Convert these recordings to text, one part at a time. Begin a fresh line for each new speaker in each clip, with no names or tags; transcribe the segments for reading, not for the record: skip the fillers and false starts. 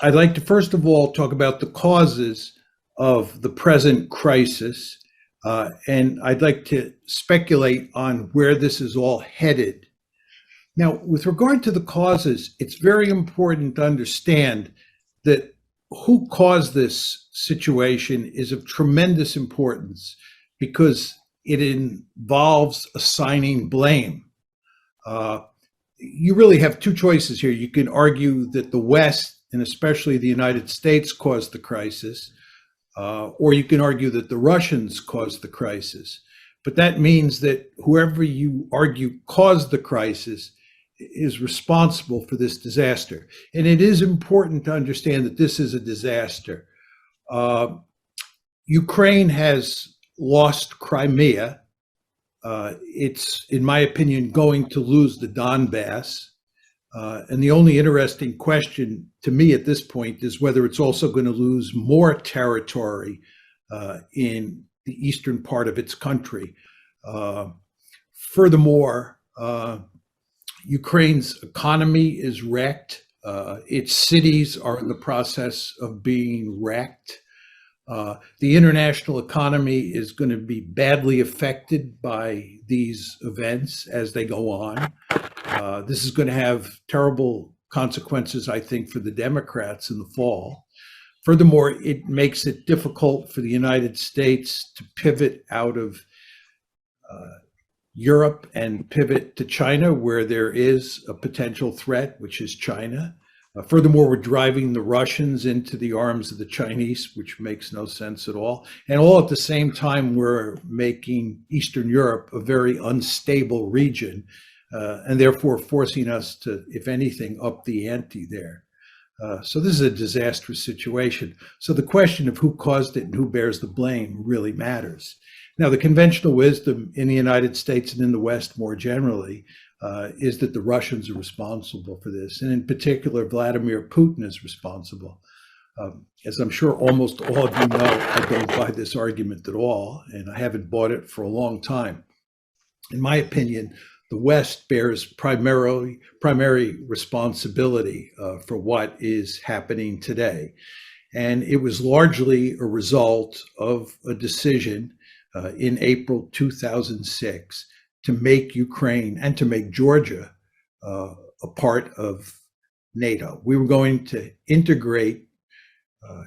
I'd like to first of all talk about the causes of the present crisis, and I'd like to speculate on where this is all headed. Now, with regard to the causes, it's very important to understand that who caused this situation is of tremendous importance because it involves assigning blame. Uh, you really have two choices here. You can argue that the West, and especially the United States, caused the crisis, or you can argue that the Russians caused the crisis. But that means that whoever you argue caused the crisis is responsible for this disaster. And it is important to understand that this is a disaster. Ukraine has lost Crimea. It's, in my opinion, going to lose the Donbass. And the only interesting question to me at this point is whether it's also going to lose more territory in the eastern part of its country. Furthermore, Ukraine's economy is wrecked. Its cities are in the process of being wrecked. The international economy is going to be badly affected by these events as they go on. This is going to have terrible consequences, I think, for the Democrats in the fall. Furthermore, it makes it difficult for the United States to pivot out of Europe and pivot to China, where there is a potential threat, which is China. Furthermore, we're driving the Russians into the arms of the Chinese, which makes no sense at all. And all at the same time, we're making Eastern Europe a very unstable region, and therefore forcing us to, if anything, up the ante there. So this is a disastrous situation. So the question of who caused it and who bears the blame really matters. Now, the conventional wisdom in the United States and in the West more generally is that the Russians are responsible for this. And in particular, Vladimir Putin is responsible. As I'm sure almost all of you know, I don't buy this argument at all, and I haven't bought it for a long time. In my opinion, the West bears primary responsibility for what is happening today. And it was largely a result of a decision in April 2006 to make Ukraine and to make Georgia a part of NATO. We were going to integrate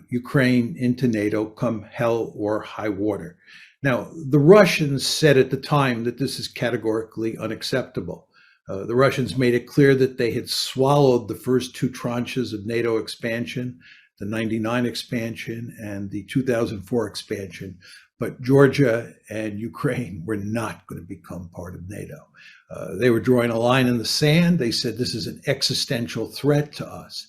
Ukraine into NATO come hell or high water. Now, the Russians said at the time that this is categorically unacceptable. The Russians made it clear that they had swallowed the first two tranches of NATO expansion, the 99 expansion and the 2004 expansion, but Georgia and Ukraine were not going to become part of NATO. They were drawing a line in the sand. They said this is an existential threat to us.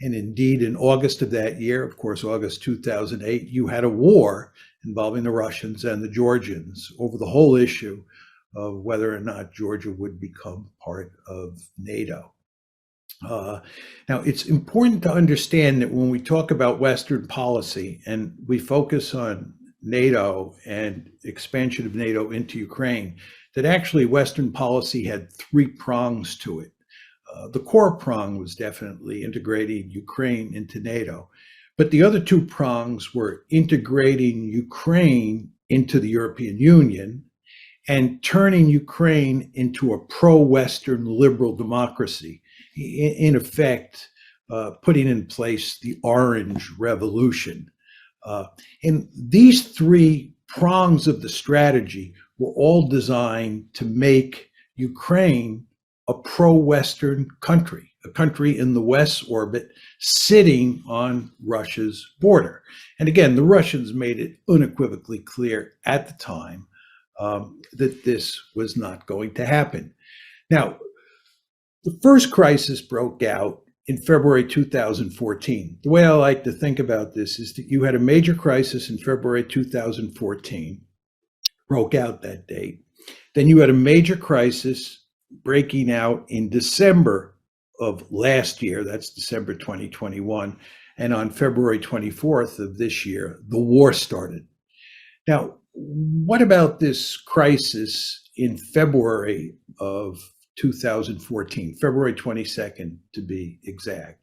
And indeed, in August of that year, of course, August 2008, you had a war involving the Russians and the Georgians over the whole issue of whether or not Georgia would become part of NATO. Now, it's important to understand that when we talk about Western policy and we focus on NATO and expansion of NATO into Ukraine, that actually Western policy had three prongs to it. The core prong was definitely integrating Ukraine into NATO, but the other two prongs were integrating Ukraine into the European Union and turning Ukraine into a pro-Western liberal democracy, in effect, putting in place the Orange Revolution. And these three prongs of the strategy were all designed to make Ukraine a pro-Western country, a country in the West's orbit sitting on Russia's border. And again, the Russians made it unequivocally clear at the time that this was not going to happen. Now, the first crisis broke out in February 2014. The way I like to think about this is that you had a major crisis in February 2014, broke out that date. Then you had a major crisis breaking out in December of last year, that's December 2021, and on February 24th of this year, the war started. Now, what about this crisis in February of 2014, February 22nd to be exact?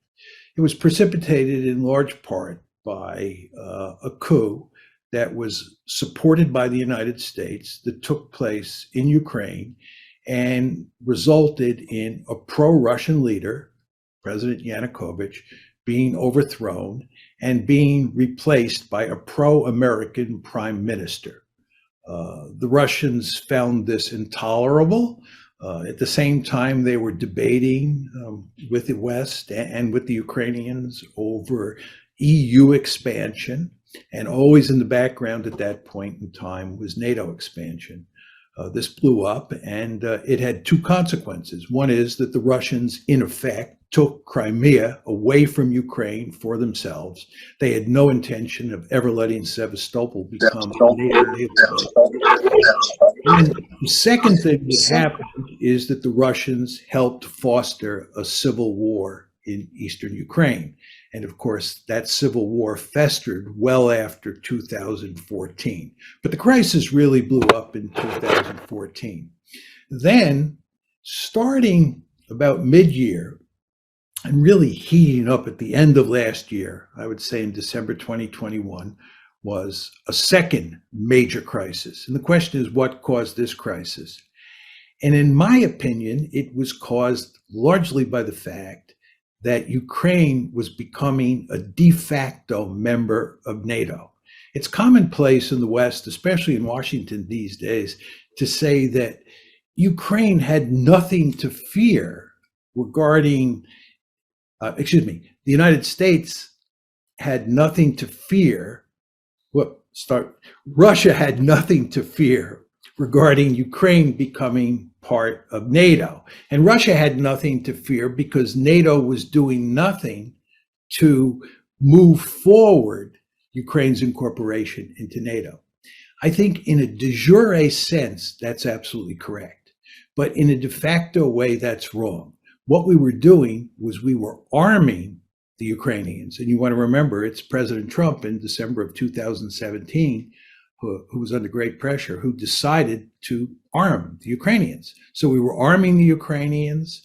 It was precipitated in large part by a coup that was supported by the United States that took place in Ukraine and resulted in a pro-Russian leader, President Yanukovych, being overthrown and being replaced by a pro-American prime minister. The Russians found this intolerable. At the same time, they were debating with the West and with the Ukrainians over EU expansion. And always in the background at that point in time was NATO expansion. This blew up, and it had two consequences. One is that the Russians, in effect, took Crimea away from Ukraine for themselves. They had no intention of ever letting Sevastopol become a NATO. And the second thing that happened is that the Russians helped foster a civil war in eastern Ukraine. And of course, that civil war festered well after 2014. But the crisis really blew up in 2014. Then, starting about mid-year, and really heating up at the end of last year, I would say in December 2021, was a second major crisis. And the question is, what caused this crisis? And in my opinion, it was caused largely by the fact that Ukraine was becoming a de facto member of NATO. It's commonplace in the West, especially in Washington these days, to say that Ukraine had nothing to fear regarding, the United States had nothing to fear. Russia had nothing to fear regarding Ukraine becoming part of NATO. And Russia had nothing to fear because NATO was doing nothing to move forward Ukraine's incorporation into NATO. I think in a de jure sense, that's absolutely correct. But in a de facto way, that's wrong. What we were doing was we were arming the Ukrainians. And you want to remember, it's President Trump in December of 2017 who was under great pressure, who decided to arm the Ukrainians. So we were arming the Ukrainians,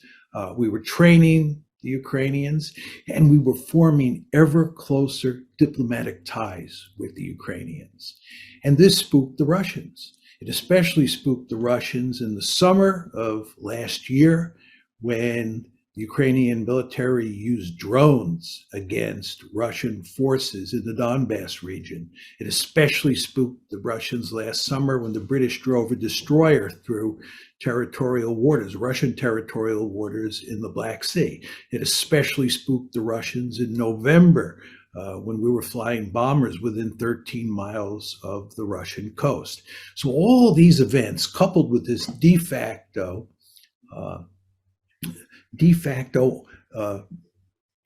we were training the Ukrainians, and we were forming ever closer diplomatic ties with the Ukrainians. And this spooked the Russians. It especially spooked the Russians in the summer of last year when the Ukrainian military used drones against Russian forces in the Donbass region. It especially spooked the Russians last summer when the British drove a destroyer through territorial waters, Russian territorial waters in the Black Sea. It especially spooked the Russians in November when we were flying bombers within 13 miles of the Russian coast. So all these events, coupled with this de facto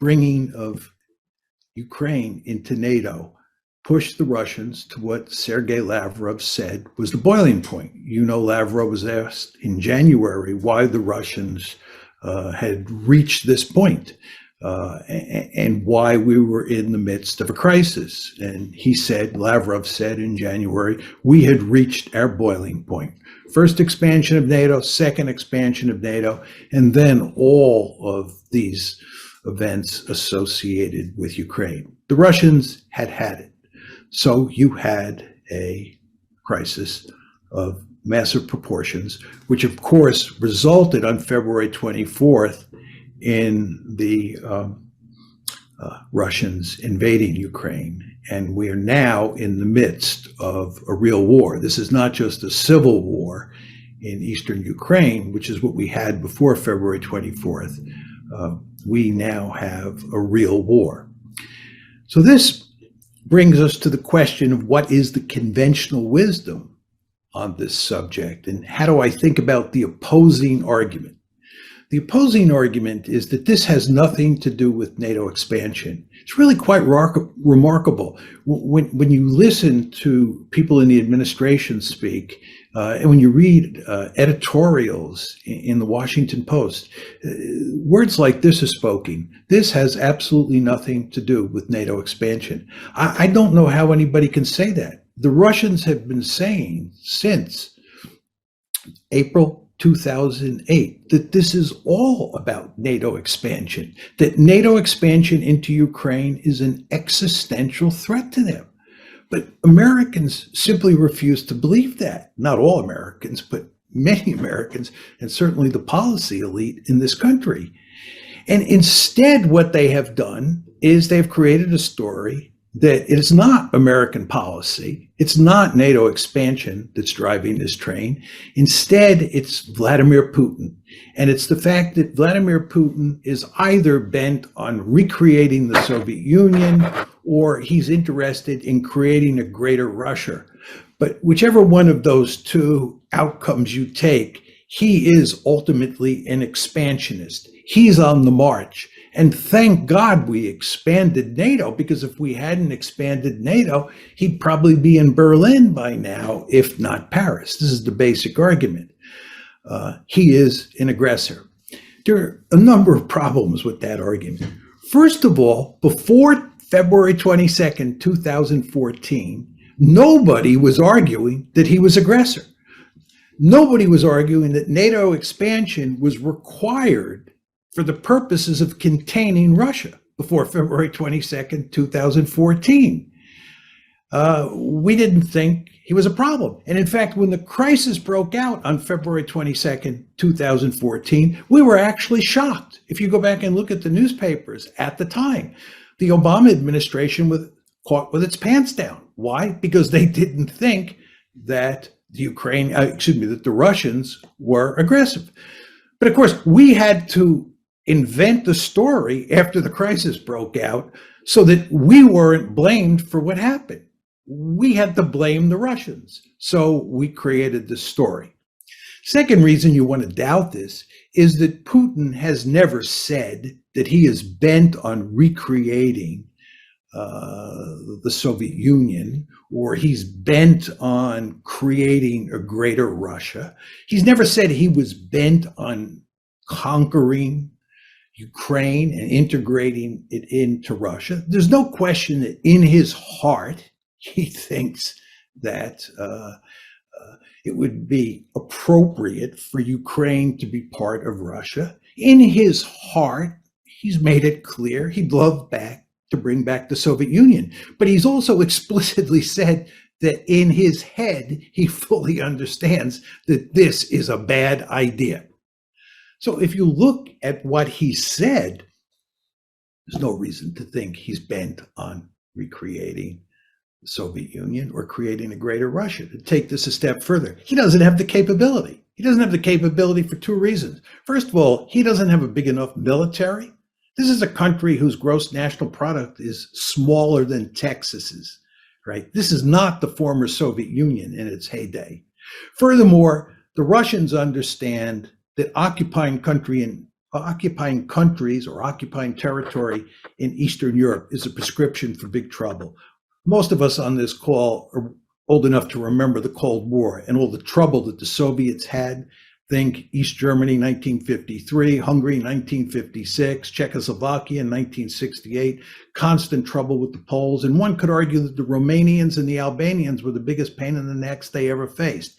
bringing of Ukraine into NATO, pushed the Russians to what Sergei Lavrov said was the boiling point. You know, Lavrov was asked in January why the Russians had reached this point and why we were in the midst of a crisis. And he said, Lavrov said in January, we had reached our boiling point. First expansion of NATO, second expansion of NATO, and then all of these events associated with Ukraine. The Russians had had it. So you had a crisis of massive proportions, which of course resulted on February 24th in the Russians invading Ukraine. And we are now in the midst of a real war. This is not just a civil war in eastern Ukraine, which is what we had before February 24th. We now have a real war. So this brings us to the question of what is the conventional wisdom on this subject, and how do I think about the opposing argument? The opposing argument is that this has nothing to do with NATO expansion. It's really quite remarkable. When you listen to people in the administration speak, and when you read editorials in the Washington Post, words like this are spoken. This has absolutely nothing to do with NATO expansion. I don't know how anybody can say that. The Russians have been saying since April 2008, that this is all about NATO expansion, that NATO expansion into Ukraine is an existential threat to them. But Americans simply refuse to believe that. Not all Americans, but many Americans, and certainly the policy elite in this country. And instead, what they have done is they've created a story that is not American policy. It's not NATO expansion that's driving this train. Instead, it's Vladimir Putin. And it's the fact that Vladimir Putin is either bent on recreating the Soviet Union or he's interested in creating a greater Russia. But whichever one of those two outcomes you take, he is ultimately an expansionist. He's on the march. And thank God we expanded NATO, because if we hadn't expanded NATO, he'd probably be in Berlin by now, if not Paris. This is the basic argument. He is an aggressor. There are a number of problems with that argument. First of all, before February 22nd, 2014, nobody was arguing that he was aggressor. Nobody was arguing that NATO expansion was required for the purposes of containing Russia before February 22nd, 2014. We didn't think he was a problem. And in fact, when the crisis broke out on February 22nd, 2014, we were actually shocked. If you go back and look at the newspapers at the time, the Obama administration was caught with its pants down. Why? Because they didn't think that that the Russians were aggressive. But of course, we had to invent the story after the crisis broke out so that we weren't blamed for what happened. We had to blame the Russians. So we created this story. Second reason you want to doubt this is that Putin has never said that he is bent on recreating the Soviet Union, or he's bent on creating a greater Russia. He's never said he was bent on conquering Ukraine and integrating it into Russia. There's no question that in his heart, he thinks that it would be appropriate for Ukraine to be part of Russia. In his heart, he's made it clear he'd love to bring back the Soviet Union. But he's also explicitly said that in his head, he fully understands that this is a bad idea. So if you look at what he said, there's no reason to think he's bent on recreating the Soviet Union or creating a greater Russia. To take this a step further, he doesn't have the capability. He doesn't have the capability for two reasons. First of all, he doesn't have a big enough military. This is a country whose gross national product is smaller than Texas's, right? This is not the former Soviet Union in its heyday. Furthermore, the Russians understand that occupying countries or occupying territory in Eastern Europe is a prescription for big trouble. Most of us on this call are old enough to remember the Cold War and all the trouble that the Soviets had. Think East Germany, 1953, Hungary, 1956, Czechoslovakia in 1968, constant trouble with the Poles. And one could argue that the Romanians and the Albanians were the biggest pain in the necks they ever faced.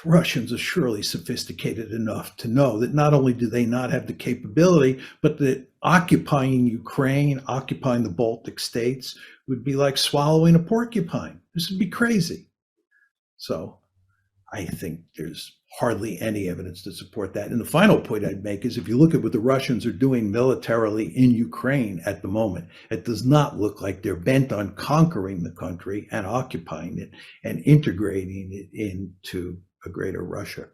The Russians are surely sophisticated enough to know that not only do they not have the capability, but that occupying Ukraine, occupying the Baltic states would be like swallowing a porcupine. This would be crazy. So I think there's hardly any evidence to support that. And the final point I'd make is if you look at what the Russians are doing militarily in Ukraine at the moment, it does not look like they're bent on conquering the country and occupying it and integrating it into a greater Russia.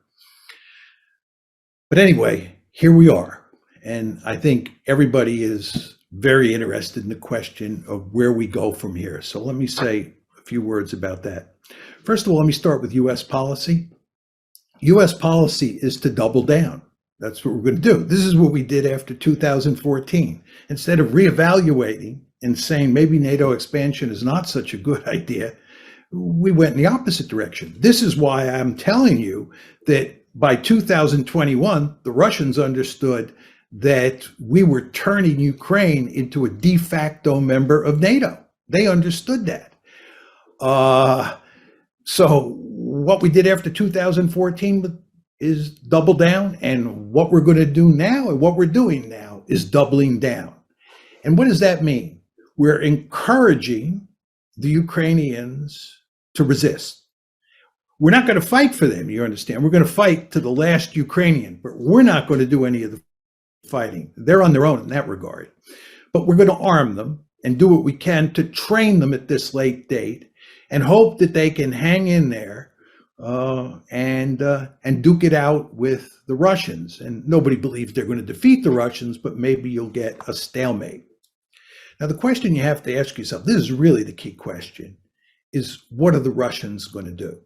But anyway, here we are. And I think everybody is very interested in the question of where we go from here. So let me say a few words about that. First of all, let me start with US policy. US policy is to double down. That's what we're going to do. This is what we did after 2014. Instead of reevaluating and saying maybe NATO expansion is not such a good idea, we went in the opposite direction. This is why I'm telling you that by 2021, the Russians understood that we were turning Ukraine into a de facto member of NATO. They understood that. So what we did after 2014 is double down, and what we're going to do now and what we're doing now is doubling down. And what does that mean? We're encouraging the Ukrainians to resist. We're not going to fight for them, you understand? We're going to fight to the last Ukrainian, but we're not going to do any of the fighting. They're on their own in that regard. But we're going to arm them and do what we can to train them at this late date and hope that they can hang in there and duke it out with the Russians. And nobody believes they're going to defeat the Russians, but maybe you'll get a stalemate. Now, the question you have to ask yourself, this is really the key question, is what are the Russians going to do,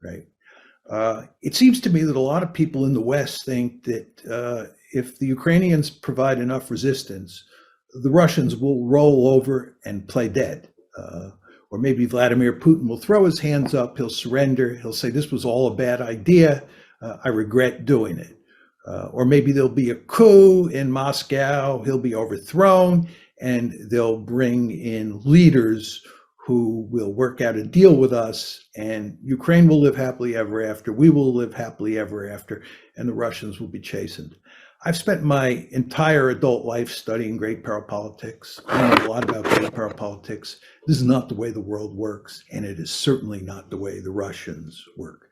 right? It seems to me that a lot of people in the West think that if the Ukrainians provide enough resistance, the Russians will roll over and play dead. Or maybe Vladimir Putin will throw his hands up, he'll surrender, he'll say, this was all a bad idea, I regret doing it. Or maybe there'll be a coup in Moscow, he'll be overthrown, and they'll bring in leaders who will work out a deal with us, and Ukraine will live happily ever after, we will live happily ever after, and the Russians will be chastened. I've spent my entire adult life studying great power politics. I know a lot about great power politics. This is not the way the world works, and it is certainly not the way the Russians work.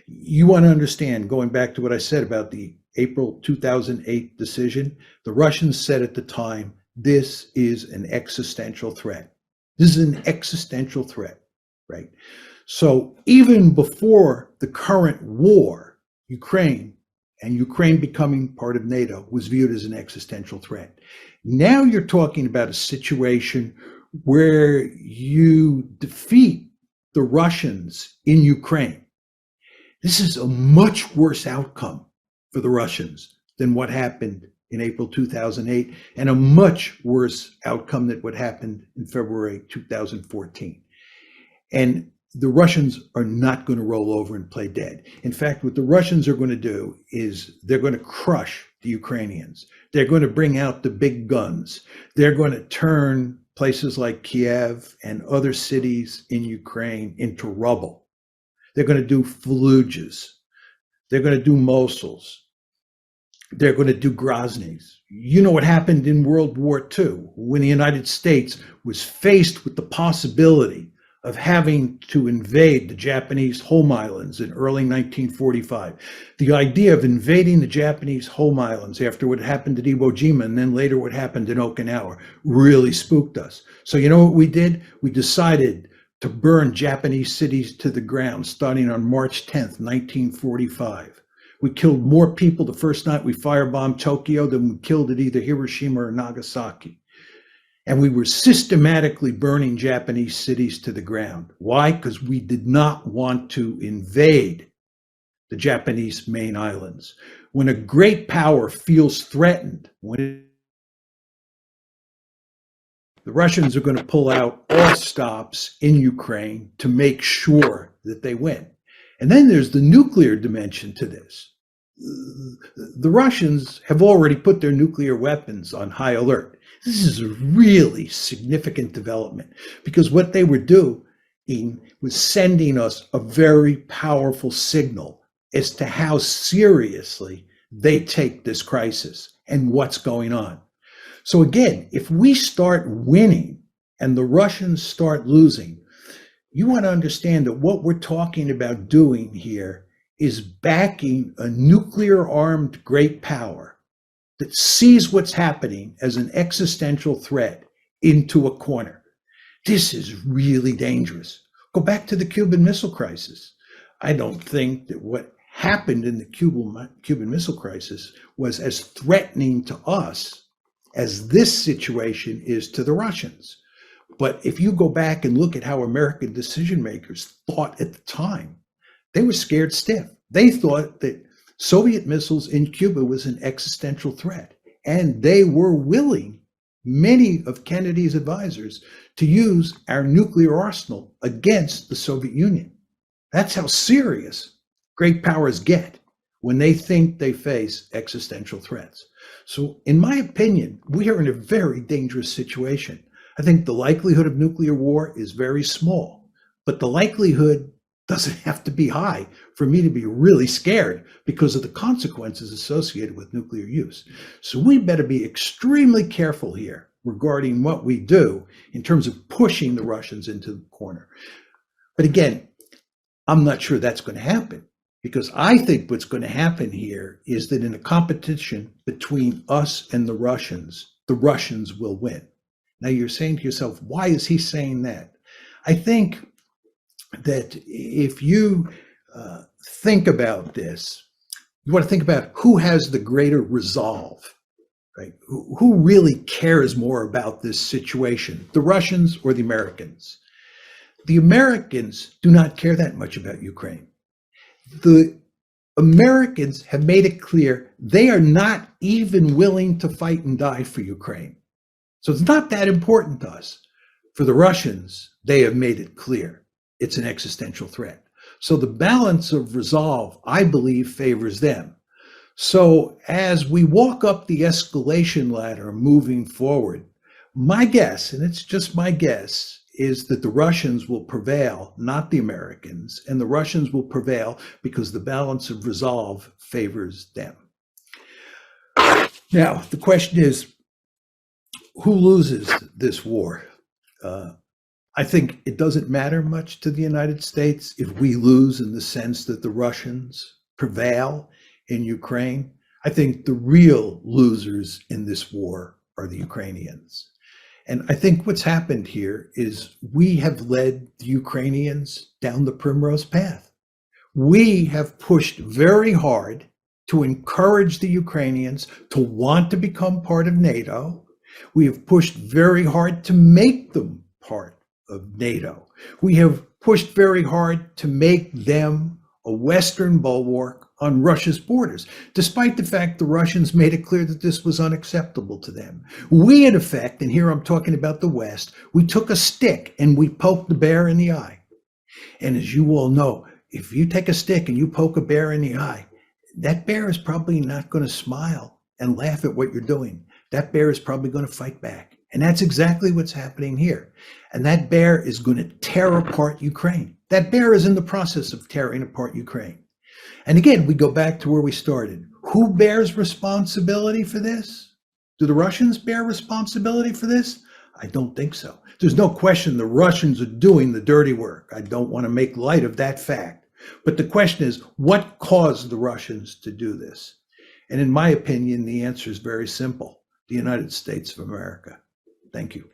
You want to understand, going back to what I said about the April 2008 decision, the Russians said at the time, this is an existential threat. This is an existential threat, right? So even before the current war, Ukraine becoming part of NATO was viewed as an existential threat. Now you're talking about a situation where you defeat the Russians in Ukraine. This is a much worse outcome for the Russians than what happened in April 2008, and a much worse outcome than what happened in February 2014. And the Russians are not going to roll over and play dead. In fact, what the Russians are going to do is they're going to crush the Ukrainians. They're going to bring out the big guns. They're going to turn places like Kiev and other cities in Ukraine into rubble. They're going to do Fallujahs. They're going to do Mosuls. They're going to do Grozny's. You know what happened in World War II when the United States was faced with the possibility of having to invade the Japanese home islands in early 1945. The idea of invading the Japanese home islands after what happened at Iwo Jima and then later what happened in Okinawa really spooked us. So you know what we did? We decided to burn Japanese cities to the ground starting on March 10th, 1945. We killed more people the first night we firebombed Tokyo than we killed at either Hiroshima or Nagasaki. And we were systematically burning Japanese cities to the ground. Why? Because we did not want to invade the Japanese main islands. When a great power feels threatened, the Russians are going to pull out all stops in Ukraine to make sure that they win. And then there's the nuclear dimension to this. The Russians have already put their nuclear weapons on high alert. This is a really significant development because what they were doing was sending us a very powerful signal as to how seriously they take this crisis and what's going on. So again, if we start winning and the Russians start losing, you want to understand that what we're talking about doing here is backing a nuclear-armed great power that sees what's happening as an existential threat into a corner. This is really dangerous. Go back to the Cuban Missile Crisis. I don't think that what happened in the Cuban Missile Crisis was as threatening to us as this situation is to the Russians. But if you go back and look at how American decision makers thought at the time, they were scared stiff. They thought that Soviet missiles in Cuba was an existential threat. And they were willing, many of Kennedy's advisors, to use our nuclear arsenal against the Soviet Union. That's how serious great powers get when they think they face existential threats. So in my opinion, we are in a very dangerous situation. I think the likelihood of nuclear war is very small, but the likelihood doesn't have to be high for me to be really scared because of the consequences associated with nuclear use. So we better be extremely careful here regarding what we do in terms of pushing the Russians into the corner. But again, I'm not sure that's going to happen, because I think what's going to happen here is that in a competition between us and the Russians will win. Now you're saying to yourself, why is he saying that? I think that if you think about this, you want to think about who has the greater resolve, right? Who really cares more about this situation, the Russians or the Americans? The Americans do not care that much about Ukraine. The Americans have made it clear they are not even willing to fight and die for Ukraine. So it's not that important to us. For the Russians, they have made it clear it's an existential threat. So the balance of resolve, I believe, favors them. So as we walk up the escalation ladder moving forward, my guess, and it's just my guess, is that the Russians will prevail, not the Americans, and the Russians will prevail because the balance of resolve favors them. Now, the question is, who loses this war? I think it doesn't matter much to the United States if we lose in the sense that the Russians prevail in Ukraine. I think the real losers in this war are the Ukrainians. And I think what's happened here is we have led the Ukrainians down the primrose path. We have pushed very hard to encourage the Ukrainians to want to become part of NATO. We have pushed very hard to make them part of NATO. We have pushed very hard to make them a Western bulwark on Russia's borders, despite the fact the Russians made it clear that this was unacceptable to them. We, in effect, and here I'm talking about the West, we took a stick and we poked the bear in the eye. And as you all know, if you take a stick and you poke a bear in the eye, that bear is probably not going to smile and laugh at what you're doing. That bear is probably going to fight back. And that's exactly what's happening here. And that bear is going to tear apart Ukraine. That bear is in the process of tearing apart Ukraine. And again, we go back to where we started. Who bears responsibility for this? Do the Russians bear responsibility for this? I don't think so. There's no question the Russians are doing the dirty work. I don't want to make light of that fact. But the question is, what caused the Russians to do this? And in my opinion, the answer is very simple: the United States of America. Thank you.